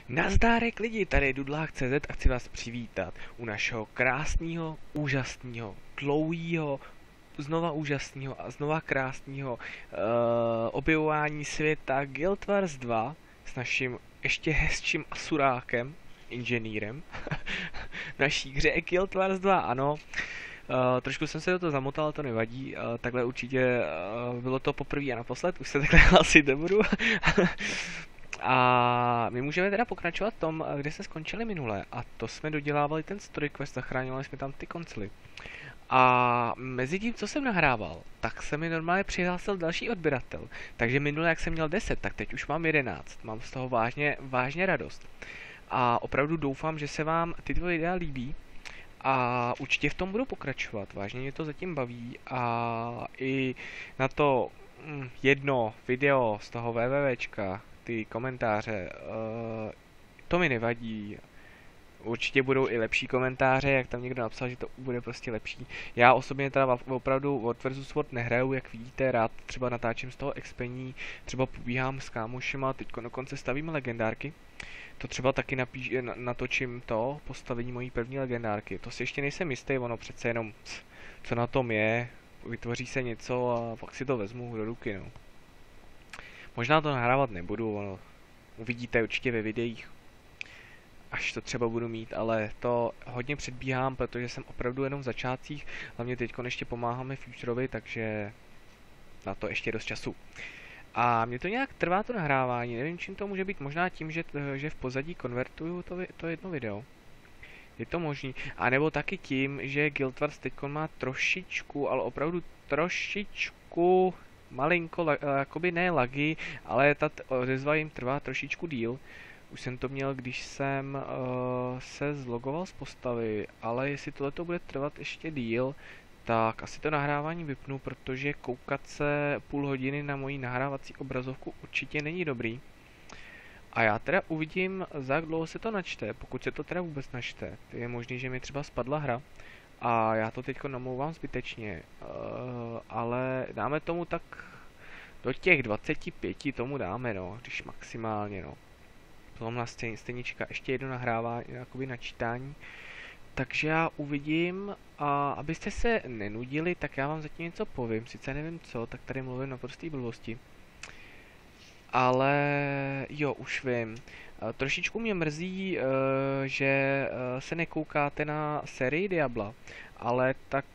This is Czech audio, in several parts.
Nazdárek lidi, tady je Dudlak.cz a chci vás přivítat u našeho krásného, úžasného, dlouhého, znova úžasného a znova krásného objevování světa Guild Wars 2 s naším ještě hezčím Asurákem, Engenierem, v naší hře Guild Wars 2, ano. Trošku jsem se do toho zamotal, to nevadí, takhle určitě bylo to poprvé a naposled, už se takhle hlásit nebudu. A my můžeme teda pokračovat v tom, kde jsme skončili minule, a to jsme dodělávali ten story quest, zachránili jsme tam ty koncily. A mezi tím, co jsem nahrával, tak se mi normálně přihlásil další odběratel. Takže minule, jak jsem měl 10, tak teď už mám 11. Mám z toho vážně radost. A opravdu doufám, že se vám tyto videa líbí. A určitě v tom budu pokračovat. Vážně mě to zatím baví. A i na to jedno video z toho wwwčka, ty komentáře, to mi nevadí. Určitě budou i lepší komentáře, jak tam někdo napsal, že to bude prostě lepší. Já osobně teda opravdu World vs. World nehraju, jak vidíte, rád třeba natáčím z toho expení, třeba pobíhám s kámošima, teď dokonce stavím legendárky. To třeba taky natočím to postavení mojí první legendárky. To si ještě nejsem jistý, ono přece jenom co na tom je, vytvoří se něco a pak si to vezmu do ruky, no. Možná to nahrávat nebudu, ono uvidíte určitě ve videích, až to třeba budu mít, ale to hodně předbíhám, protože jsem opravdu jenom v začátcích, hlavně teď ještě pomáháme Futurovi, takže na to ještě dost času. A mě to nějak trvá to nahrávání, nevím čím to může být, možná tím, že v pozadí konvertuju to jedno video. Je to možný, a nebo taky tím, že Guild Wars teď má trošičku, ale opravdu trošičku, malinko, jakoby ne lagy, ale ta odezva jim trvá trošičku díl. Už jsem to měl, když jsem se zlogoval z postavy, ale jestli tohleto bude trvat ještě díl, tak asi to nahrávání vypnu, protože koukat se půl hodiny na moji nahrávací obrazovku určitě není dobrý. A já teda uvidím, za jak dlouho se to načte, pokud se to teda vůbec načte. Je možný, že mi třeba spadla hra a já to teďko namlouvám zbytečně, ale dáme tomu tak do těch 25 tomu dáme, no, když maximálně, no. Potom na stejnička ještě jedno nahrávání, jakoby načítání. Takže já uvidím, a abyste se nenudili, tak já vám zatím něco povím, sice nevím co, tak tady mluvím naprostý blbosti. Ale jo, už vím. Trošičku mě mrzí, že se nekoukáte na sérii Diabla, ale tak,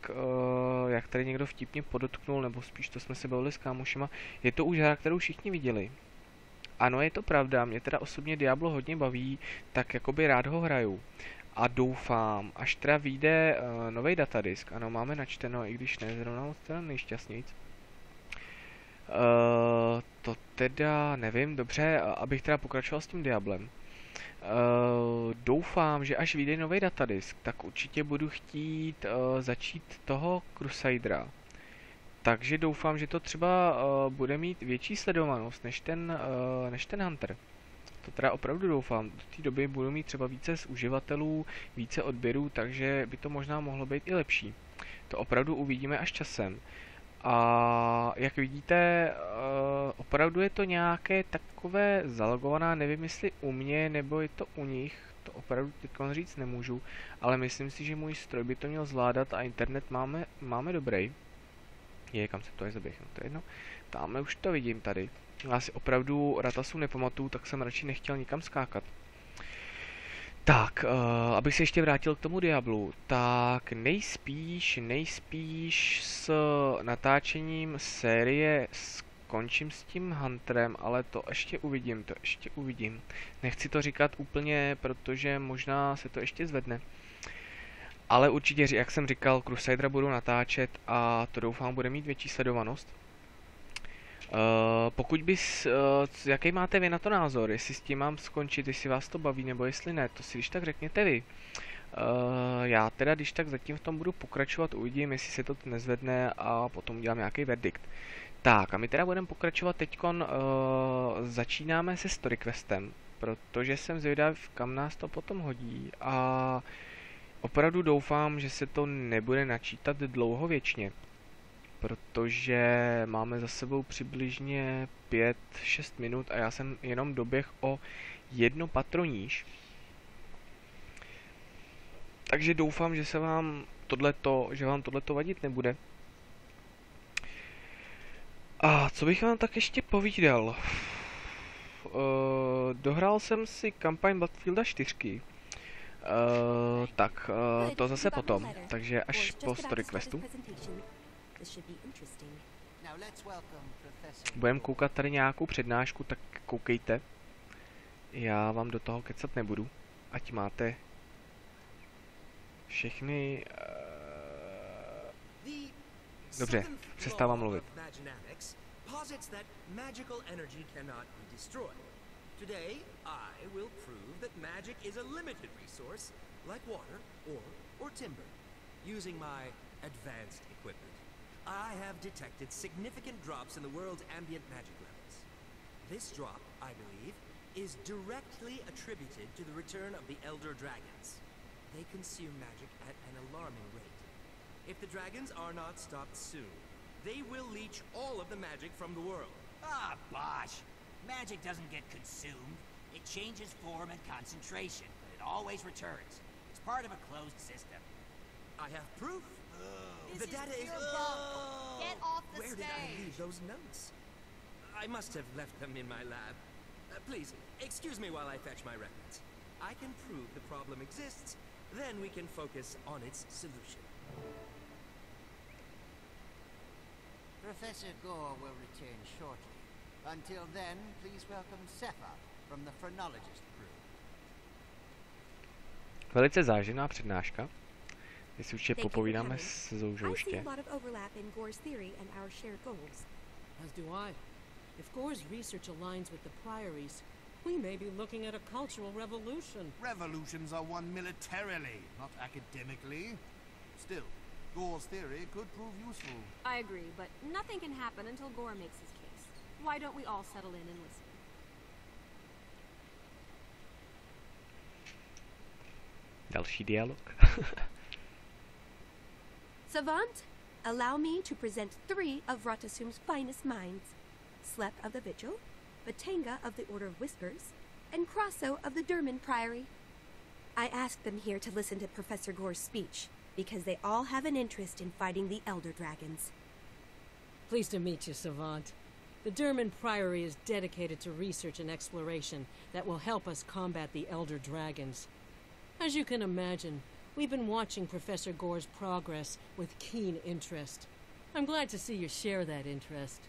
jak tady někdo vtipně podotknul, nebo spíš to jsme se bavili s kámošima, je to už hra, kterou všichni viděli. Ano, je to pravda, mě teda osobně Diablo hodně baví, tak jakoby rád ho hraju. A doufám, až teda vyjde nový datadisk, ano, máme načteno, i když ne zrovna moc teda nejšťastnějc. To teda nevím, dobře, abych teda pokračoval s tím Diablem. Doufám, že až vyjde nový datadisk, tak určitě budu chtít začít toho Crusadera. Takže doufám, že to třeba bude mít větší sledovanost než ten Hunter. To teda opravdu doufám. Do té doby budu mít třeba více z uživatelů, více odběrů, takže by to možná mohlo být i lepší. To opravdu uvidíme až časem. A jak vidíte, opravdu je to nějaké takové zalogovaná, nevím jestli u mě nebo je to u nich, to opravdu teď říct nemůžu, ale myslím si, že můj stroj by to měl zvládat a internet máme dobrý. Kam se to je zaběhnu, to je jedno. Tamhle už to vidím tady. Já si opravdu Ratasu nepamatuju, tak jsem radši nechtěl nikam skákat. Tak, abych se ještě vrátil k tomu Diablu, tak nejspíš s natáčením série skončím s tím Hunterem, ale to ještě uvidím. Nechci to říkat úplně, protože možná se to ještě zvedne. Ale určitě, jak jsem říkal, Crusadera budu natáčet a to doufám bude mít větší sledovanost. Pokud jaký máte vy na to názor, jestli s tím mám skončit, jestli vás to baví nebo jestli ne, to si když tak řekněte vy. Já teda když tak zatím v tom budu pokračovat, uvidím, jestli se to nezvedne a potom udělám nějaký verdikt. Tak a my teda budeme pokračovat teďkon, začínáme se story questem, protože jsem zvědav, kam nás to potom hodí a opravdu doufám, že se to nebude načítat dlouho věčně. Protože máme za sebou přibližně 5-6 minut a já jsem jenom doběh o jedno patro níž. Takže doufám, že vám tohleto vadit nebude. A co bych vám tak ještě povídal? Dohrál jsem si kampaň Battlefielda 4. To zase potom, takže až po story questu. Budeme koukat tady nějakou přednášku, tak koukejte. Já vám do toho kecat nebudu, ať máte všechny... Dobře, přestávám mluvit. Today, I will prove that magic is a limited resource, like water or timber, using my advanced equipment. I have detected significant drops in the world's ambient magic levels. This drop, I believe, is directly attributed to the return of the Elder Dragons. They consume magic at an alarming rate. If the dragons are not stopped soon, they will leech all of the magic from the world. Ah, bosh! Magic doesn't get consumed. It changes form and concentration, but it always returns. It's part of a closed system. I have proof. The data is... Get off the Where stage! did I leave those notes? I must have left them in my lab. Please, excuse me while I fetch my records. I can prove the problem exists, then we can focus on its solution. Professor Gore will return shortly. Until then, please welcome Sepha from the phrenologist crew. Velice záživná přednáška. My si určitě popovídáme s Zoužou ještě. As do I. If Gore's research aligns with the Priories, we may be looking at a cultural revolution. Revolutions are won militarily, not academically. Still, Gore's theory could prove useful. I agree, but nothing can happen until Gore makes his case. Why don't we all settle in and listen? Další dialog. Savant, allow me to present 3 of Ratasum's finest minds. Slep of the Vigil, Batanga of the Order of Whispers, and Crosso of the Durman Priory. I asked them here to listen to Professor Gore's speech, because they all have an interest in fighting the Elder Dragons. Pleased to meet you, Savant. The Durman Priory is dedicated to research and exploration that will help us combat the Elder Dragons. As you can imagine, we've been watching Professor Gore's progress with keen interest. I'm glad to see you share that interest.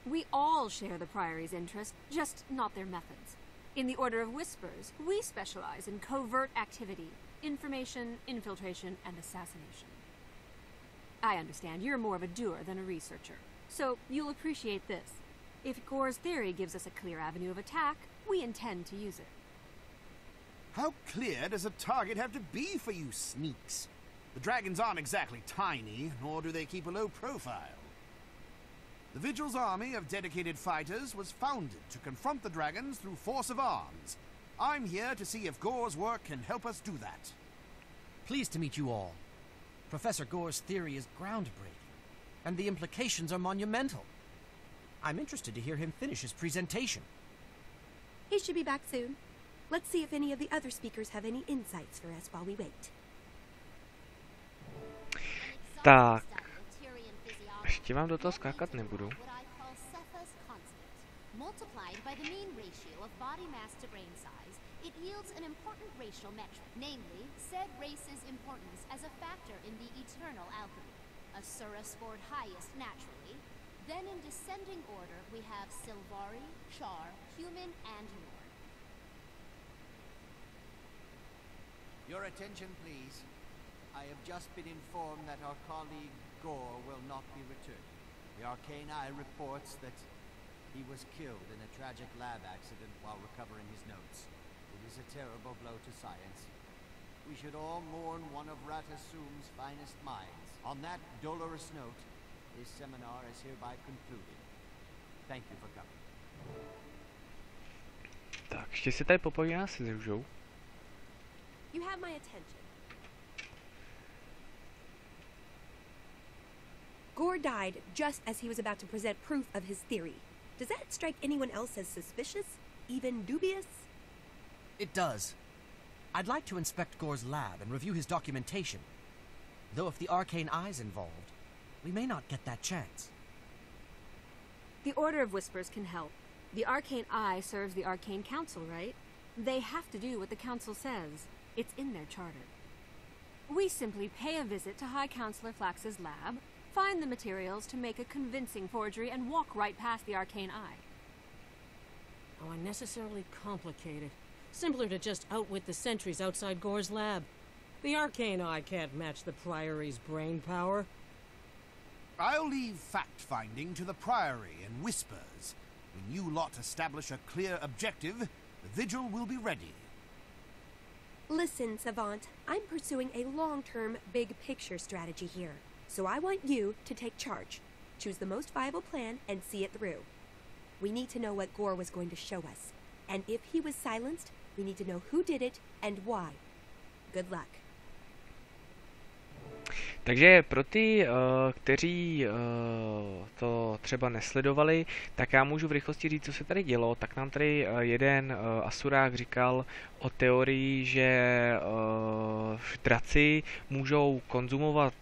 We all share the Priory's interest, just not their methods. In the Order of Whispers, we specialize in covert activity, information, infiltration, and assassination. I understand you're more of a doer than a researcher, so you'll appreciate this. If Gore's theory gives us a clear avenue of attack, we intend to use it. How clear does a target have to be for you sneaks? The dragons aren't exactly tiny, nor do they keep a low profile. The Vigil's army of dedicated fighters was founded to confront the dragons through force of arms. I'm here to see if Gore's work can help us do that. Pleased to meet you all. Professor Gore's theory is groundbreaking, and the implications are monumental. I'm interested to hear him finish his presentation. He should be back soon. Let's see if any of the other speakers have any insights for us while we wait. Tak, ještě vám do toho skákat nebudu. Multiplied by the mean ratio of body mass to brain size, it yields an important racial metric, namely, said race's importance as a factor in the eternal alchemy. Asura scored highest naturally. Then in descending order, we have Sylvari, Char, Human, and Norn. Your attention, please. I have just been informed that our colleague Gore will not be returning. The Arcane Eye reports that he was killed in a tragic lab accident while recovering his notes. It is a terrible blow to science. We should all mourn one of Ratasum's finest minds. On that dolorous note, this seminar is hereby concluded. Thank you for coming. Tak, ještě se tady popovídá se Zoužou. You have my attention. Gore died just as he was about to present proof of his theory. Does that strike anyone else as suspicious? even dubious? It does. I'd like to inspect Gore's lab and review his documentation. Though if the arcane eye's involved, we may not get that chance. The Order of Whispers can help. The Arcane Eye serves the Arcane Council, right? They have to do what the Council says. It's in their charter. We simply pay a visit to High Counselor Flax's lab, find the materials to make a convincing forgery, and walk right past the Arcane Eye. How unnecessarily complicated. Simpler to just outwit the sentries outside Gore's lab. The Arcane Eye can't match the Priory's brain power. I'll leave fact-finding to the Priory and Whispers. When you lot establish a clear objective, the Vigil will be ready. Listen, Savant, I'm pursuing a long-term, big-picture strategy here. So I want you to take charge. Choose the most viable plan and see it through. We need to know what Gore was going to show us. And if he was silenced, we need to know who did it and why. Good luck. Takže pro ty, kteří to třeba nesledovali, tak já můžu v rychlosti říct, co se tady dělo. Tak nám tady jeden asurák říkal o teorii, že draci můžou konzumovat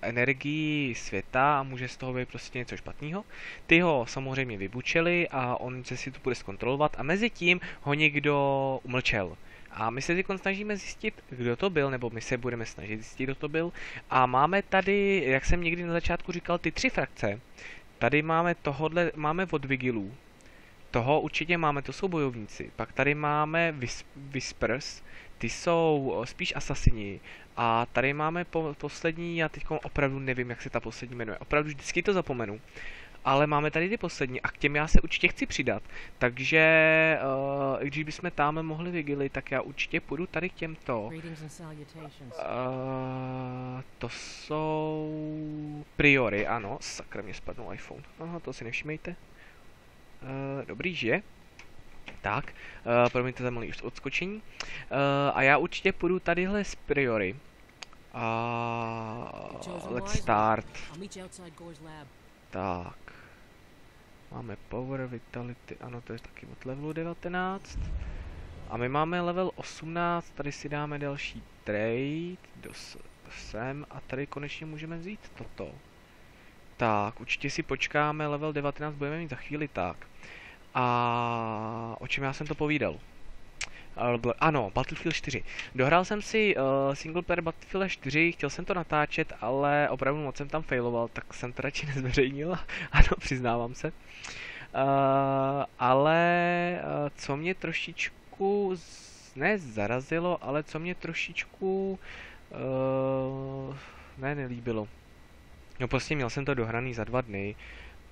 energii světa a může z toho být prostě něco špatného. Ty ho samozřejmě vybučili a on se si to bude zkontrolovat a mezi tím ho někdo umlčel. A my se teď snažíme zjistit, kdo to byl, nebo my se budeme snažit zjistit, kdo to byl. A máme tady, jak jsem někdy na začátku říkal, ty 3 frakce. Tady máme tohodle, máme od Vigilů. Toho určitě máme, to jsou bojovníci. Pak tady máme Whispers, ty jsou spíš asasini. A tady máme poslední, já teď opravdu nevím, jak se ta poslední jmenuje. Opravdu vždycky to zapomenu. Ale máme tady ty poslední a k těm já se určitě chci přidat. Takže když bychom tam mohli Vigily, tak já určitě půjdu tady k těmto. To jsou Priory, ano. Sakra, mě spadnul iPhone. Aha, to si nevšimejte. Dobrý, že? Tak, promiňte za malý odskočení. A já určitě půjdu tadyhle z Priory. Let's start. Tak. Máme Power, Vitality, ano, to je taky od levelu 19. A my máme level 18, tady si dáme další trade, sem a tady konečně můžeme vzít toto. Tak, určitě si počkáme, level 19 budeme mít za chvíli, tak. A o čem já jsem to povídal? Ano, Battlefield 4. Dohrál jsem si single player Battlefield 4, chtěl jsem to natáčet, ale opravdu moc jsem tam failoval, tak jsem to radši nezveřejnil. Ano, přiznávám se. Ale co mě trošičku, ne zarazilo, ale co mě trošičku nelíbilo. No prostě měl jsem to dohraný za 2 dny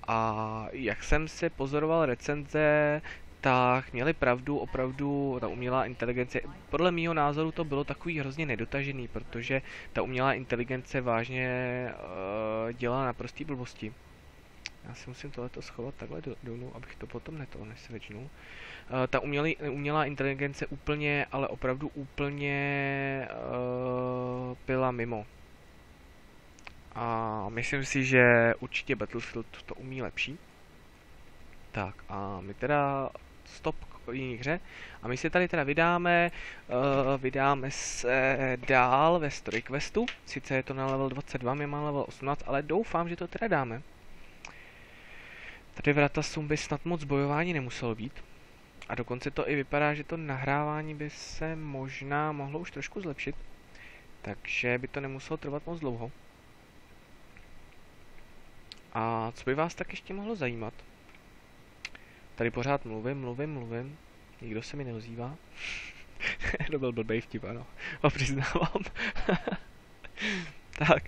a jak jsem si pozoroval recenze, tak měli pravdu, opravdu ta umělá inteligence, podle mýho názoru to bylo takový hrozně nedotažený, protože ta umělá inteligence vážně dělá naprostý blbosti. Já si musím tohleto schovat takhle dolů, abych to potom nesvědčnul. Ta umělá inteligence úplně, ale opravdu úplně byla mimo. A myslím si, že určitě Battlefield to umí lepší. Tak a my teda stop k jiné hře a my se tady teda vydáme se dál ve story questu, sice je to na level 22, my máme level 18, ale doufám, že to teda dáme. Tady v Ratasum by snad moc bojování nemuselo být a dokonce to i vypadá, že to nahrávání by se možná mohlo už trošku zlepšit, takže by to nemuselo trvat moc dlouho. A co by vás tak ještě mohlo zajímat? Tady pořád mluvím. Nikdo se mi neozývá. To byl blbej vtip, ano. Ho přiznávám. Tak.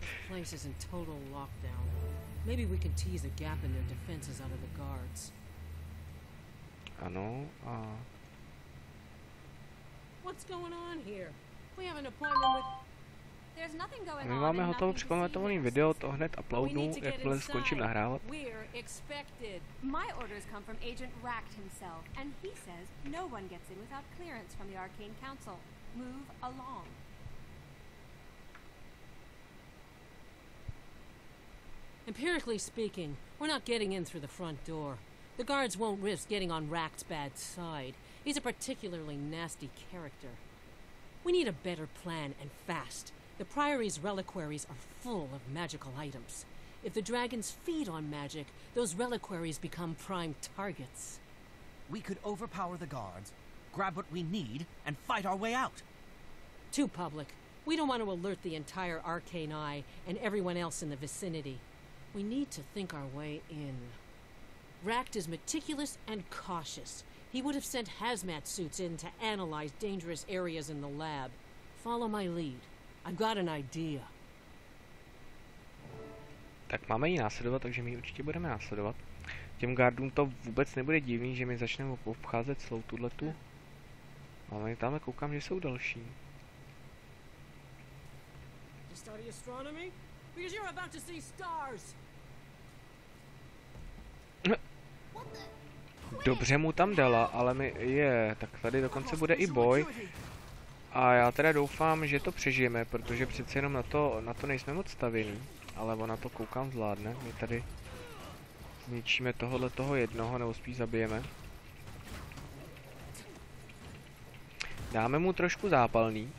Ano, a... A my máme hotovo přikomentovaný video, to hned uploadnu, jakmile skončím nahrávat. My orders come from Agent Racked himself, and he says no one gets in without clearance from the Arcane Council. Move along. Empirically speaking, we're not getting in through the front door. The guards won't risk getting on Rakt's bad side. He's a particularly nasty character. We need a better plan, and fast. The Priory's reliquaries are full of magical items. If the dragons feed on magic, those reliquaries become prime targets. We could overpower the guards, grab what we need, and fight our way out. Too public. We don't want to alert the entire Arcane Eye and everyone else in the vicinity. We need to think our way in. Rakt is meticulous and cautious. He would have sent hazmat suits in to analyze dangerous areas in the lab. Follow my lead. I've got an idea. Tak máme ji následovat, takže my ji určitě budeme následovat. Těm guardům to vůbec nebude divný, že my začneme obcházet celou tuhletu. Ale tamhle koukám, že jsou další. Dobře mu tam dala, ale tak tady dokonce bude i boj. A já teda doufám, že to přežijeme, protože přece jenom na to nejsme moc stavěný. Ale ona to koukám zvládne. My tady zničíme toho jednoho, nebo spíš zabijeme. Dáme mu trošku zápalný.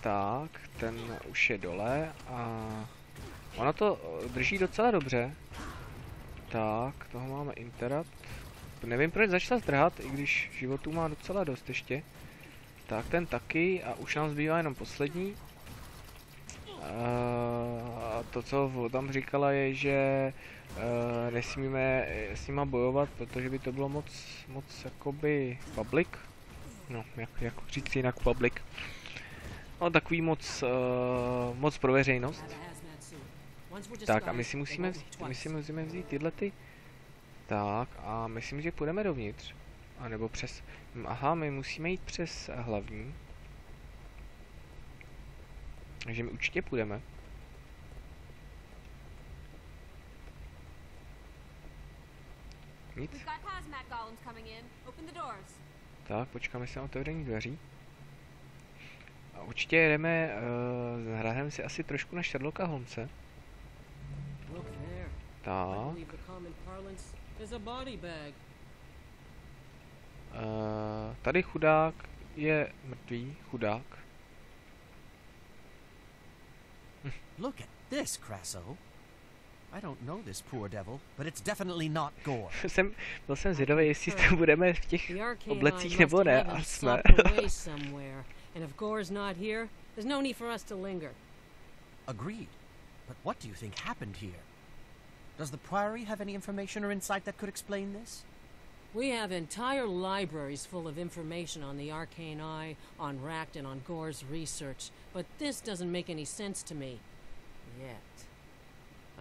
Tak, ten už je dole a ona to drží docela dobře. Tak, toho máme interrupt. Nevím, proč začala zdrhat, i když životů má docela dost ještě. Tak, ten taky a už nám zbývá jenom poslední. A to, co tam říkala, je, že nesmíme s nima bojovat, protože by to bylo moc jakoby public. No, jak říct jinak public. No, takový moc pro veřejnost. Tak a my si musíme vzít tyhle ty. Tak a myslím, že půjdeme dovnitř. A nebo přes... Aha, my musíme jít přes hlavní. Takže my určitě půjdeme. Nic. Tak, počkáme si na otevření dveří. A určitě jedeme, hrajeme si asi trošku na Sherlocka Holmese. Tak. Tady chudák je mrtvý, chudák. Look at this, Crasso. I don't know this poor devil, but it's definitely not Gore. Byl jsem zvědavý, jestli to budeme v těch oblecích nebo ne, a jsme. And if Gore's not here, there's no need for us to linger. Agreed. But what do you think happened here? Does the Priory have any information or insight that could explain this? We have entire libraries full of information on the Arcane Eye, on Rakt, and on Gore's research, but this doesn't make any sense to me. Yet.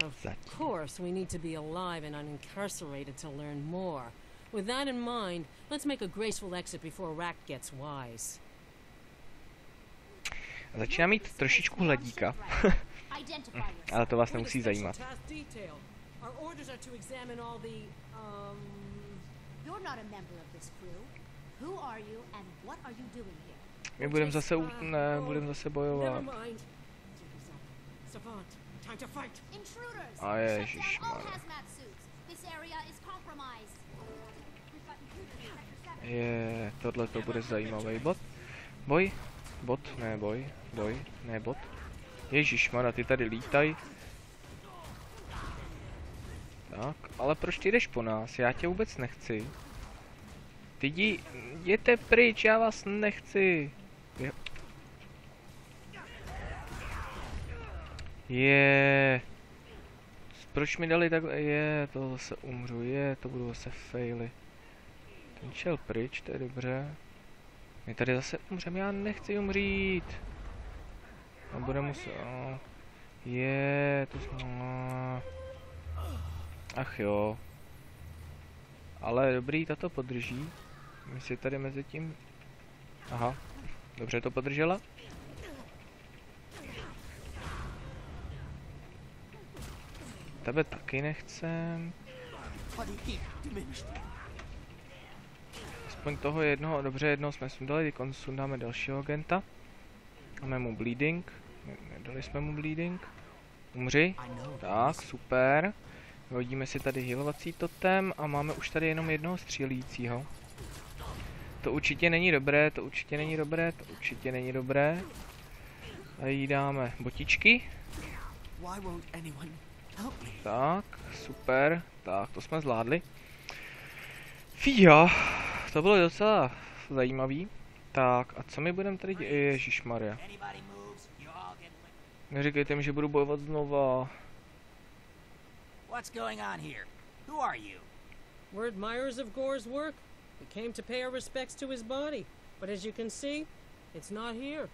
Of course, we need to be alive and unincarcerated to learn more. With that in mind, let's make a graceful exit before Rakt gets wise. Začíná mít trošičku hladíka. Ale to vás nemusí zajímat. My budeme zase bojovat. A ježišmarja. Tohle to bude zajímavý bod. Boj? Bot, ne boj. Boj, ne bot. Ježišmarja, ty tady lítaj. Tak, ale proč ty jdeš po nás? Já tě vůbec nechci. Ty jděte pryč, já vás nechci. Proč mi dali takhle? To zase umřu, to budu zase faily. Ten šel pryč, to je dobře. My tady zase umřeme, já nechci umřít. A bude muset... Ach jo. Ale dobrý, tato podrží. My si tady mezi tím... Aha, dobře to podržela. Tebe taky nechcem. Aspoň toho jednoho, dobře, jednoho jsme sundali, teď sundáme dalšího agenta. Máme mu bleeding. Nedali jsme mu bleeding. Umři. Tak, super. Hodíme si tady healovací totem a máme už tady jenom jednoho střílícího. To určitě není dobré, to určitě není dobré, to určitě není dobré. A jí dáme botičky. Tak, super. Tak, to jsme zvládli. Fíha, to bylo docela zajímavý. Tak, a co my budeme tady dělat? Ježišmarja. Neříkejte mi, že budu bojovat znova. What's going on here? Who are you? We're admirers of Gore's work. We came to pay our respects to his body. But as you can see, it's not here.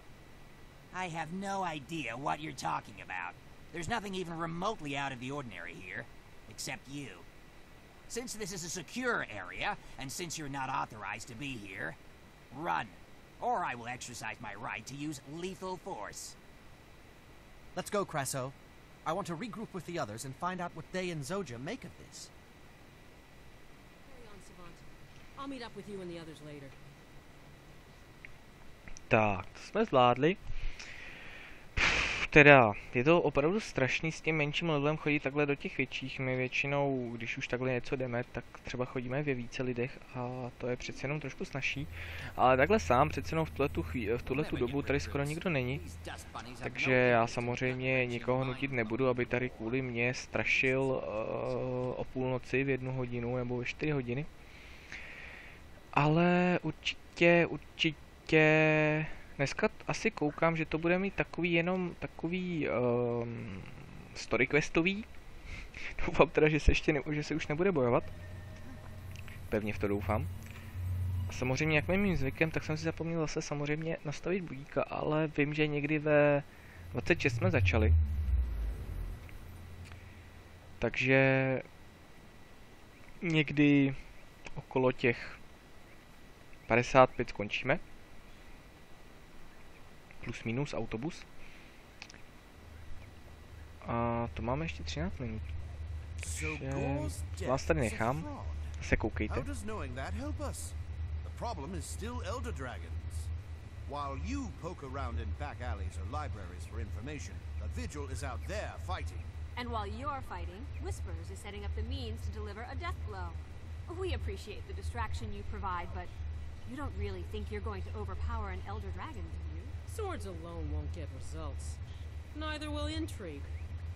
I have no idea what you're talking about. There's nothing even remotely out of the ordinary here, except you. Since this is a secure area, and since you're not authorized to be here, run. Or I will exercise my right to use lethal force. Let's go, Krasso. I want to regroup with the others and find out what they and Zoja make of this. Carry on, Savant. I'll meet up with you and the others later. Tak, to jsme zvládli. Teda, je to opravdu strašný s tím menším levelem chodit takhle do těch větších. My většinou, když už takhle něco jdeme, tak třeba chodíme ve více lidech a to je přece jenom trošku snazší. Ale takhle sám přece jenom v tuhletu dobu tady skoro nikdo není. Takže já samozřejmě nikoho nutit nebudu, aby tady kvůli mě strašil o půlnoci v 1 hodinu nebo ve 4 hodiny. Ale určitě... Dneska asi koukám, že to bude mít takový story questový. Doufám teda, že se už nebude bojovat. Pevně v to doufám. A samozřejmě, jak mým zvykem, tak jsem si zapomněl zase samozřejmě nastavit budíka, ale vím, že někdy ve 26 jsme začali. Takže někdy okolo těch 55 skončíme. Plus minus autobus. A to máme ještě 13 minut. Takže vás tady nechám. Se koukejte. While you poke around in back alleys or libraries for information, the Vigil is out there fighting. And while you're fighting, Whispers is setting up the means to deliver a death blow. We appreciate the distraction you provide, but you don't really think you're going to overpower an Elder Dragon, do you? Swords alone won't get results. Neither will intrigue.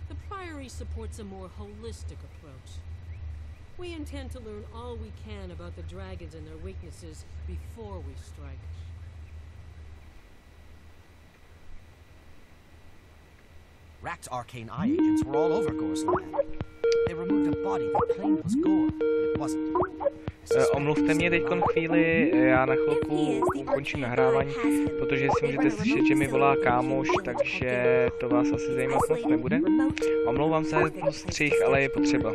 The Priory supports a more holistic approach. We intend to learn all we can about the dragons and their weaknesses before we strike. Rakt's arcane eye agents were all over Gore's land. They removed a body they claimed was Gore, but it wasn't. Omluvte mě teď chvíli, já na chvilku ukončím nahrávání, protože si můžete slyšet, že mi volá kámoš, takže to vás asi zajímat moc nebude. Omlouvám se za ten střih, ale je potřeba.